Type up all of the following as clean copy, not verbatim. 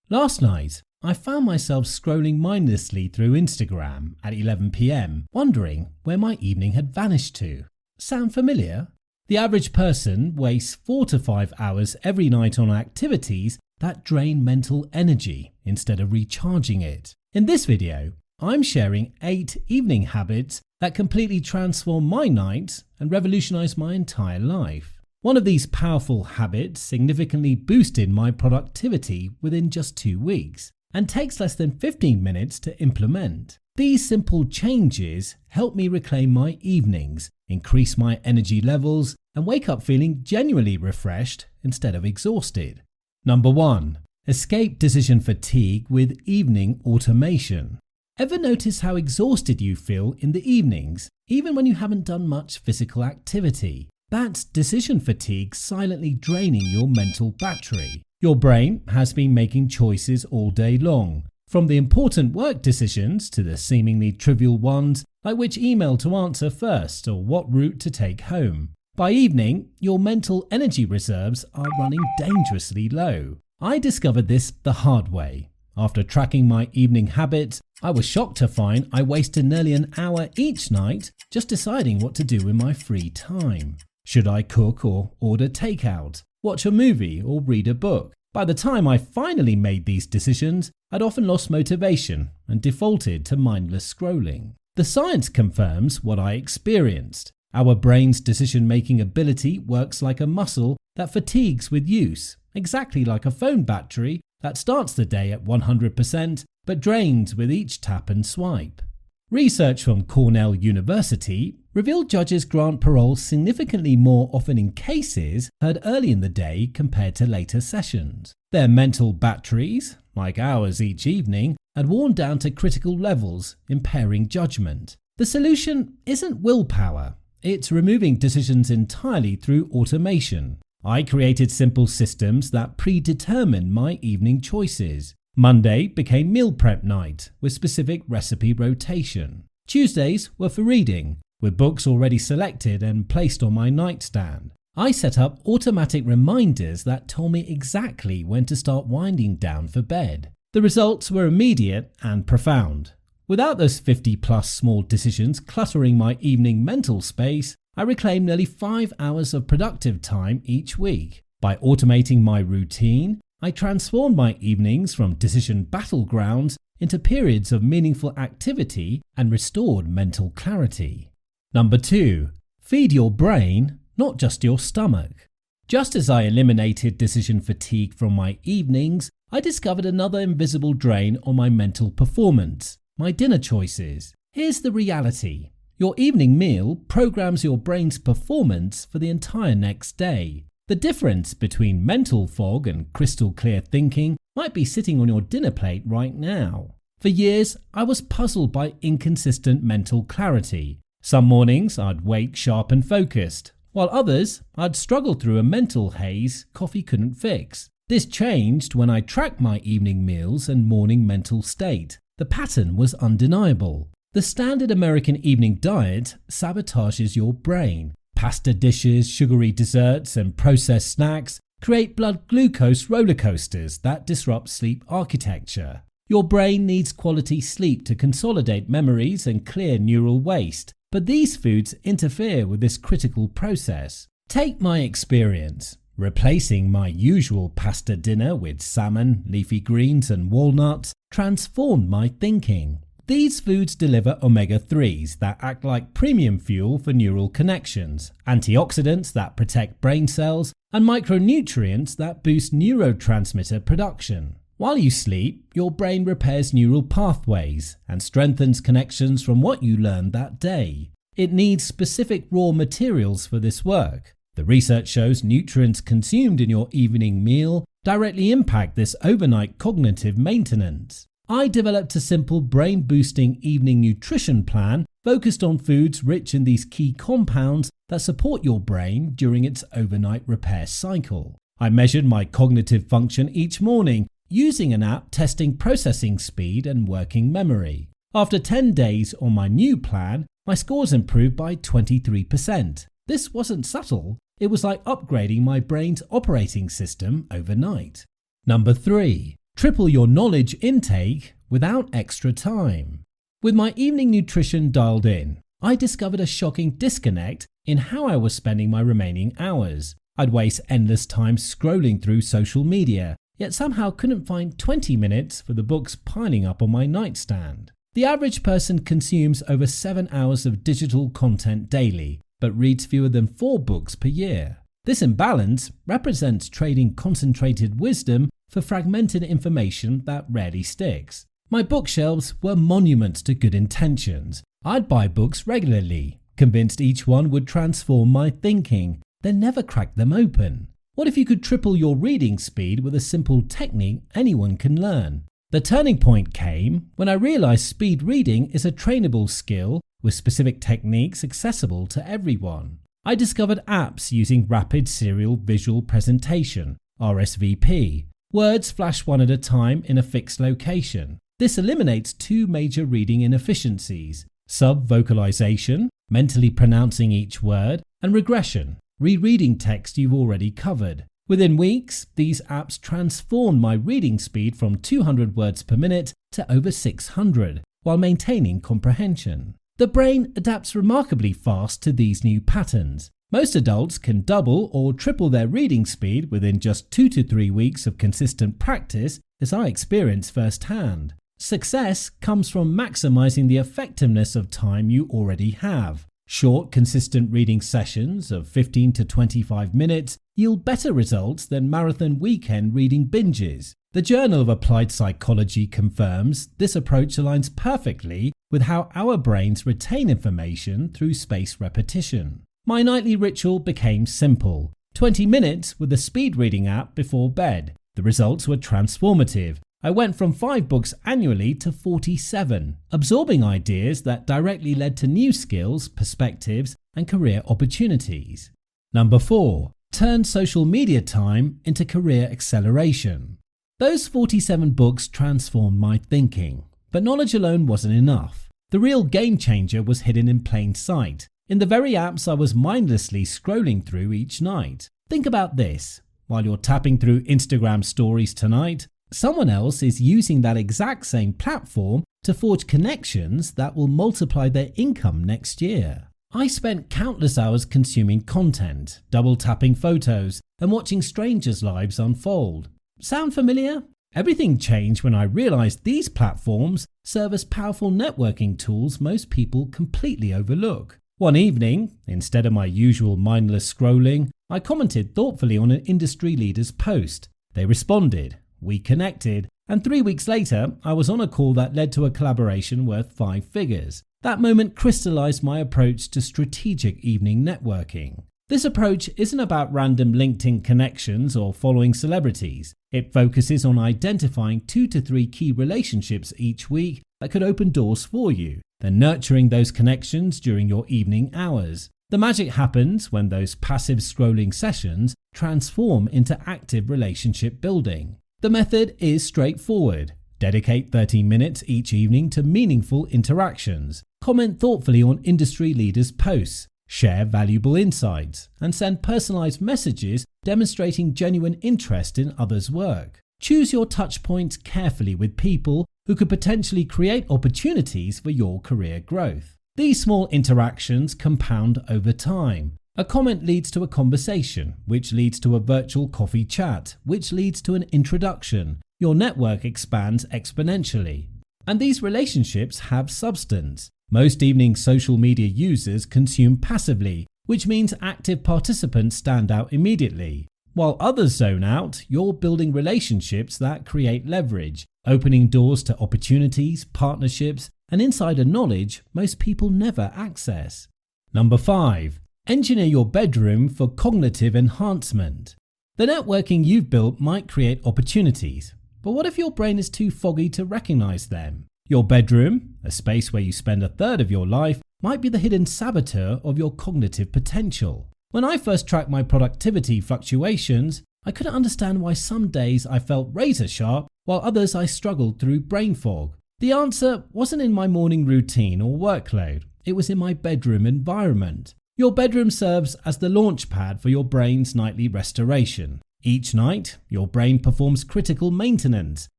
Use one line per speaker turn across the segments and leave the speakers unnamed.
Last night, I found myself scrolling mindlessly through Instagram at 11 p.m, wondering where my evening had vanished to. Sound familiar? The average person wastes 4 to 5 hours every night on activities that drain mental energy instead of recharging it. In this video, I'm sharing 8 evening habits that completely transform my nights and revolutionize my entire life. One of these powerful habits significantly boosted my productivity within just 2 weeks and takes less than 15 minutes to implement. These simple changes help me reclaim my evenings, increase my energy levels, and wake up feeling genuinely refreshed instead of exhausted. Number 1. Escape decision fatigue with evening automation. Ever notice how exhausted you feel in the evenings, even when you haven't done much physical activity? That's decision fatigue silently draining your mental battery. Your brain has been making choices all day long, from the important work decisions to the seemingly trivial ones like which email to answer first or what route to take home. By evening, your mental energy reserves are running dangerously low. I discovered this the hard way. After tracking my evening habits, I was shocked to find I wasted nearly an hour each night just deciding what to do in my free time. Should I cook or order takeout, watch a movie or read a book? By the time I finally made these decisions, I'd often lost motivation and defaulted to mindless scrolling. The science confirms what I experienced. Our brain's decision-making ability works like a muscle that fatigues with use, exactly like a phone battery that starts the day at 100% but drains with each tap and swipe. Research from Cornell University revealed judges grant parole significantly more often in cases heard early in the day compared to later sessions. Their mental batteries, like ours each evening, had worn down to critical levels, impairing judgment. The solution isn't willpower, it's removing decisions entirely through automation. I created simple systems that predetermine my evening choices. Monday became meal prep night with specific recipe rotation. Tuesdays were for reading, with books already selected and placed on my nightstand. I set up automatic reminders that told me exactly when to start winding down for bed. The results were immediate and profound. Without those 50+ small decisions cluttering my evening mental space, I reclaimed nearly 5 hours of productive time each week. By automating my routine, I transformed my evenings from decision battlegrounds into periods of meaningful activity and restored mental clarity. Number 2. Feed your brain, not just your stomach. Just as I eliminated decision fatigue from my evenings, I discovered another invisible drain on my mental performance: my dinner choices. Here's the reality. Your evening meal programs your brain's performance for the entire next day. The difference between mental fog and crystal clear thinking might be sitting on your dinner plate right now. For years, I was puzzled by inconsistent mental clarity. Some mornings I'd wake sharp and focused, while others I'd struggle through a mental haze coffee couldn't fix. This changed when I tracked my evening meals and morning mental state. The pattern was undeniable. The standard American evening diet sabotages your brain. Pasta dishes, sugary desserts, and processed snacks create blood glucose roller coasters that disrupt sleep architecture. Your brain needs quality sleep to consolidate memories and clear neural waste, but these foods interfere with this critical process. Take my experience. Replacing my usual pasta dinner with salmon, leafy greens, and walnuts transformed my thinking. These foods deliver omega-3s that act like premium fuel for neural connections, antioxidants that protect brain cells, and micronutrients that boost neurotransmitter production. While you sleep, your brain repairs neural pathways and strengthens connections from what you learned that day. It needs specific raw materials for this work. The research shows nutrients consumed in your evening meal directly impact this overnight cognitive maintenance. I developed a simple brain-boosting evening nutrition plan focused on foods rich in these key compounds that support your brain during its overnight repair cycle. I measured my cognitive function each morning using an app testing processing speed and working memory. After 10 days on my new plan, my scores improved by 23%. This wasn't subtle, it was like upgrading my brain's operating system overnight. Number 3. Triple your knowledge intake without extra time. With my evening nutrition dialed in, I discovered a shocking disconnect in how I was spending my remaining hours. I'd waste endless time scrolling through social media, yet somehow couldn't find 20 minutes for the books piling up on my nightstand. The average person consumes over 7 hours of digital content daily, but reads fewer than 4 books per year. This imbalance represents trading concentrated wisdom for fragmented information that rarely sticks. My bookshelves were monuments to good intentions. I'd buy books regularly, convinced each one would transform my thinking, then never cracked them open. What if you could triple your reading speed with a simple technique anyone can learn? The turning point came when I realized speed reading is a trainable skill with specific techniques accessible to everyone. I discovered apps using rapid serial visual presentation, RSVP. Words flash one at a time in a fixed location. This eliminates 2 major reading inefficiencies: sub-vocalization, mentally pronouncing each word, and regression, rereading text you've already covered. Within weeks, these apps transformed my reading speed from 200 words per minute to over 600, while maintaining comprehension. The brain adapts remarkably fast to these new patterns. Most adults can double or triple their reading speed within just 2 to 3 weeks of consistent practice, as I experienced firsthand. Success comes from maximizing the effectiveness of time you already have. Short, consistent reading sessions of 15 to 25 minutes yield better results than marathon weekend reading binges. The Journal of Applied Psychology confirms this approach aligns perfectly with how our brains retain information through spaced repetition. My nightly ritual became simple: 20 minutes with a speed reading app before bed. The results were transformative. I went from 5 books annually to 47, absorbing ideas that directly led to new skills, perspectives, and career opportunities. Number 4. Turn social media time into career acceleration. Those 47 books transformed my thinking, but knowledge alone wasn't enough. The real game changer was hidden in plain sight, in the very apps I was mindlessly scrolling through each night. Think about this: while you're tapping through Instagram stories tonight, someone else is using that exact same platform to forge connections that will multiply their income next year. I spent countless hours consuming content, double tapping photos, and watching strangers' lives unfold. Sound familiar? Everything changed when I realized these platforms serve as powerful networking tools most people completely overlook. One evening, instead of my usual mindless scrolling, I commented thoughtfully on an industry leader's post. They responded. We connected, and 3 weeks later, I was on a call that led to a collaboration worth 5 figures. That moment crystallized my approach to strategic evening networking. This approach isn't about random LinkedIn connections or following celebrities. It focuses on identifying 2 to 3 key relationships each week that could open doors for you, then nurturing those connections during your evening hours. The magic happens when those passive scrolling sessions transform into active relationship building. The method is straightforward. Dedicate 30 minutes each evening to meaningful interactions. Comment thoughtfully on industry leaders' posts. Share valuable insights, and send personalized messages demonstrating genuine interest in others' work. Choose your touch points carefully with people who could potentially create opportunities for your career growth. These small interactions compound over time. A comment leads to a conversation, which leads to a virtual coffee chat, which leads to an introduction. Your network expands exponentially. And these relationships have substance. Most evening social media users consume passively, which means active participants stand out immediately. While others zone out, you're building relationships that create leverage, opening doors to opportunities, partnerships, and insider knowledge most people never access. Number 5. Engineer your bedroom for cognitive enhancement. The networking you've built might create opportunities, but what if your brain is too foggy to recognize them? Your bedroom, a space where you spend a third of your life, might be the hidden saboteur of your cognitive potential. When I first tracked my productivity fluctuations, I couldn't understand why some days I felt razor sharp while others I struggled through brain fog. The answer wasn't in my morning routine or workload, it was in my bedroom environment. Your bedroom serves as the launch pad for your brain's nightly restoration. Each night, your brain performs critical maintenance,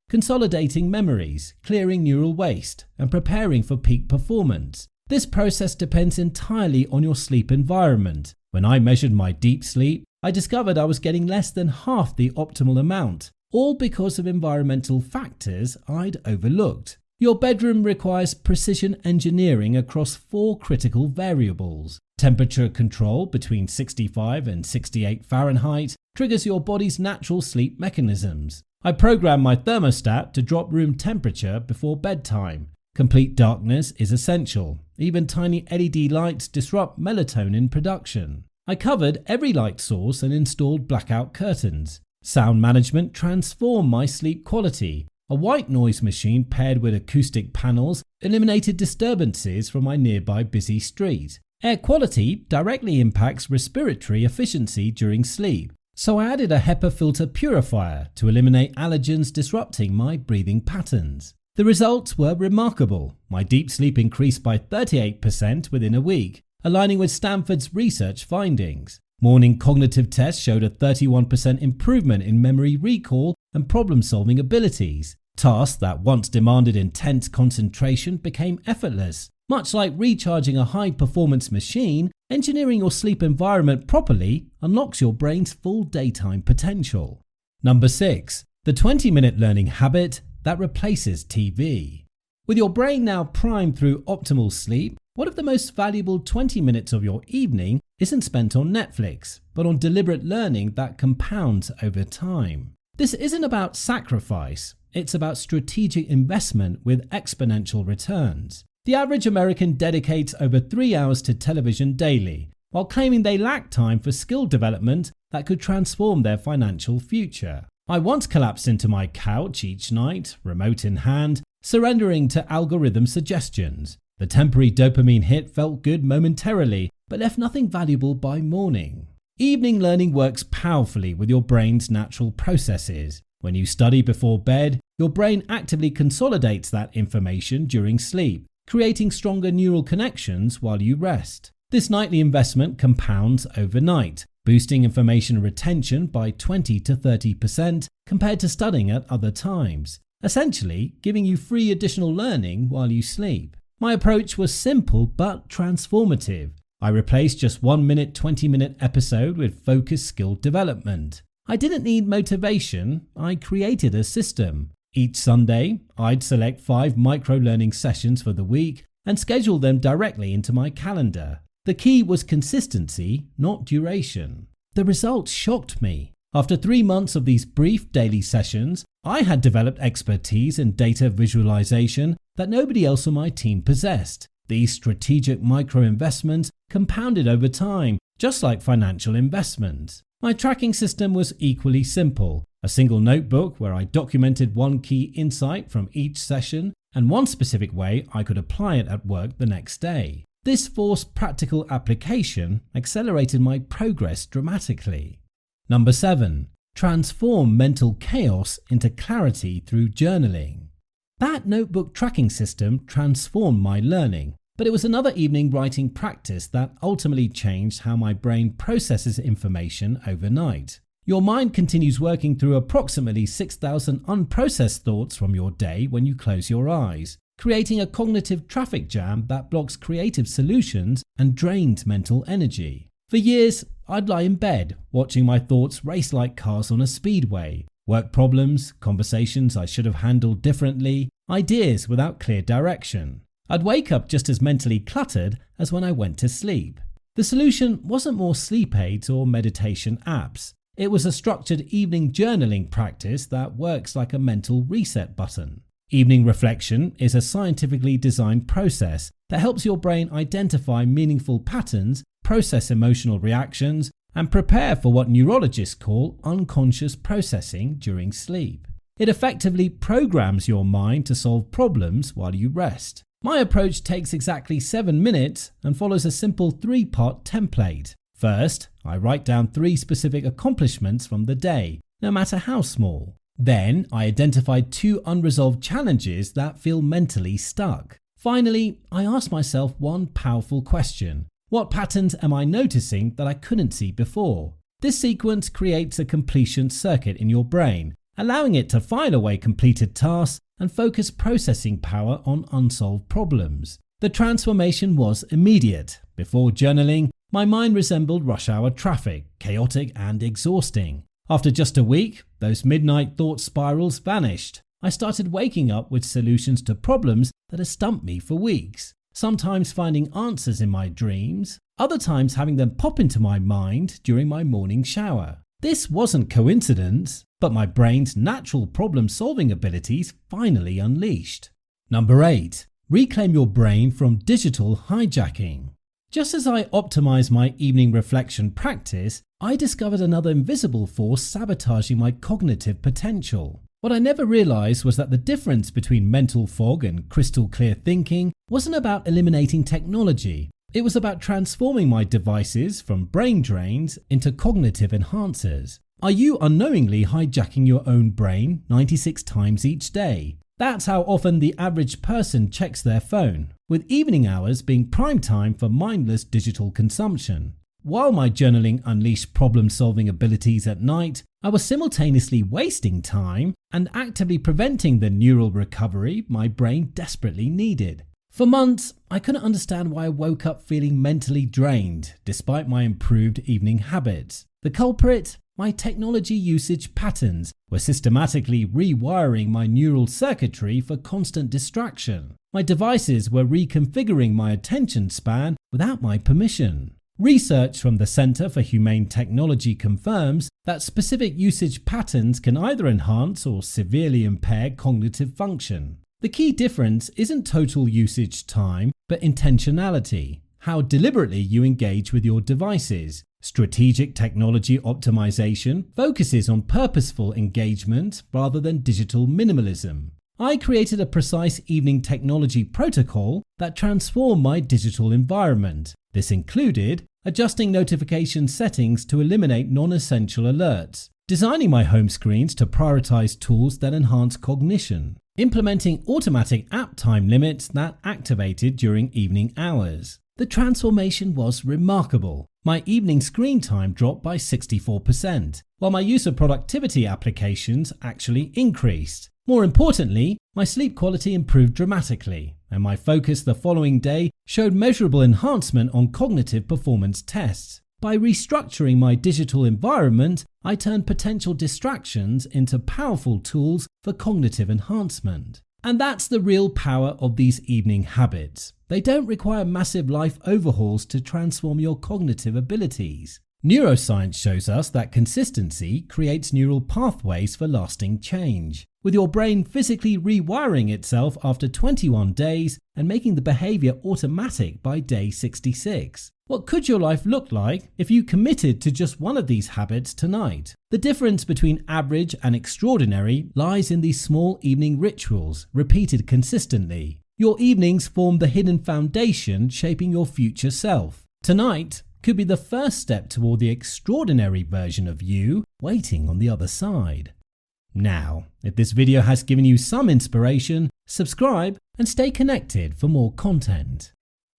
consolidating memories, clearing neural waste, and preparing for peak performance. This process depends entirely on your sleep environment. When I measured my deep sleep, I discovered I was getting less than half the optimal amount, all because of environmental factors I'd overlooked. Your bedroom requires precision engineering across 4 critical variables. Temperature control between 65 and 68 Fahrenheit triggers your body's natural sleep mechanisms. I program my thermostat to drop room temperature before bedtime. Complete darkness is essential. Even tiny LED lights disrupt melatonin production. I covered every light source and installed blackout curtains. Sound management transformed my sleep quality. A white noise machine paired with acoustic panels eliminated disturbances from my nearby busy street. Air quality directly impacts respiratory efficiency during sleep, so I added a HEPA filter purifier to eliminate allergens disrupting my breathing patterns. The results were remarkable. My deep sleep increased by 38% within a week, aligning with Stanford's research findings. Morning cognitive tests showed a 31% improvement in memory recall and problem-solving abilities. Tasks that once demanded intense concentration became effortless. Much like recharging a high-performance machine, engineering your sleep environment properly unlocks your brain's full daytime potential. Number 6. The 20-minute learning habit that replaces TV. With your brain now primed through optimal sleep, what if the most valuable 20 minutes of your evening isn't spent on Netflix, but on deliberate learning that compounds over time? This isn't about sacrifice, it's about strategic investment with exponential returns. The average American dedicates over 3 hours to television daily, while claiming they lack time for skill development that could transform their financial future. I once collapsed into my couch each night, remote in hand, surrendering to algorithm suggestions. The temporary dopamine hit felt good momentarily, but left nothing valuable by morning. Evening learning works powerfully with your brain's natural processes. When you study before bed, your brain actively consolidates that information during sleep, creating stronger neural connections while you rest. This nightly investment compounds overnight, boosting information retention by 20 to 30% compared to studying at other times, essentially giving you free additional learning while you sleep. My approach was simple but transformative. I replaced just 1 minute, 20-minute episode with focused skill development. I didn't need motivation, I created a system. Each Sunday, I'd select 5 micro-learning sessions for the week and schedule them directly into my calendar. The key was consistency, not duration. The results shocked me. After 3 months of these brief daily sessions, I had developed expertise in data visualization that nobody else on my team possessed. These strategic micro-investments compounded over time, just like financial investments. My tracking system was equally simple. A single notebook where I documented one key insight from each session and one specific way I could apply it at work the next day. This forced practical application accelerated my progress dramatically. Number 7. Transform mental chaos into clarity through journaling. That notebook tracking system transformed my learning, but it was another evening writing practice that ultimately changed how my brain processes information overnight. Your mind continues working through approximately 6,000 unprocessed thoughts from your day when you close your eyes, creating a cognitive traffic jam that blocks creative solutions and drains mental energy. For years, I'd lie in bed, watching my thoughts race like cars on a speedway. Work problems, conversations I should have handled differently, ideas without clear direction. I'd wake up just as mentally cluttered as when I went to sleep. The solution wasn't more sleep aids or meditation apps. It was a structured evening journaling practice that works like a mental reset button. Evening reflection is a scientifically designed process that helps your brain identify meaningful patterns, process emotional reactions, and prepare for what neurologists call unconscious processing during sleep. It effectively programs your mind to solve problems while you rest. My approach takes exactly 7 minutes and follows a simple 3-part template. First, I write down 3 specific accomplishments from the day, no matter how small. Then, I identify 2 unresolved challenges that feel mentally stuck. Finally, I ask myself one powerful question. What patterns am I noticing that I couldn't see before? This sequence creates a completion circuit in your brain, allowing it to file away completed tasks and focus processing power on unsolved problems. The transformation was immediate. Before journaling, my mind resembled rush hour traffic, chaotic and exhausting. After just a week, those midnight thought spirals vanished. I started waking up with solutions to problems that had stumped me for weeks, sometimes finding answers in my dreams, other times having them pop into my mind during my morning shower. This wasn't coincidence, but my brain's natural problem-solving abilities finally unleashed. Number 8. Reclaim your brain from digital hijacking. Just as I optimized my evening reflection practice, I discovered another invisible force sabotaging my cognitive potential. What I never realized was that the difference between mental fog and crystal clear thinking wasn't about eliminating technology. It was about transforming my devices from brain drains into cognitive enhancers. Are you unknowingly hijacking your own brain 96 times each day? That's how often the average person checks their phone, with evening hours being prime time for mindless digital consumption. While my journaling unleashed problem-solving abilities at night, I was simultaneously wasting time and actively preventing the neural recovery my brain desperately needed. For months, I couldn't understand why I woke up feeling mentally drained despite my improved evening habits. The culprit? My technology usage patterns were systematically rewiring my neural circuitry for constant distraction. My devices were reconfiguring my attention span without my permission. Research from the Center for Humane Technology confirms that specific usage patterns can either enhance or severely impair cognitive function. The key difference isn't total usage time, but intentionality, how deliberately you engage with your devices. Strategic technology optimization focuses on purposeful engagement rather than digital minimalism. I created a precise evening technology protocol that transformed my digital environment. This included adjusting notification settings to eliminate non-essential alerts, designing my home screens to prioritize tools that enhance cognition, implementing automatic app time limits that activated during evening hours. The transformation was remarkable. My evening screen time dropped by 64%, while my use of productivity applications actually increased. More importantly, my sleep quality improved dramatically, and my focus the following day showed measurable enhancement on cognitive performance tests. By restructuring my digital environment, I turned potential distractions into powerful tools for cognitive enhancement. And that's the real power of these evening habits. They don't require massive life overhauls to transform your cognitive abilities. Neuroscience shows us that consistency creates neural pathways for lasting change, with your brain physically rewiring itself after 21 days and making the behavior automatic by day 66. What could your life look like if you committed to just one of these habits tonight? The difference between average and extraordinary lies in these small evening rituals, repeated consistently. Your evenings form the hidden foundation shaping your future self. Tonight could be the first step toward the extraordinary version of you waiting on the other side. Now, if this video has given you some inspiration, subscribe and stay connected for more content.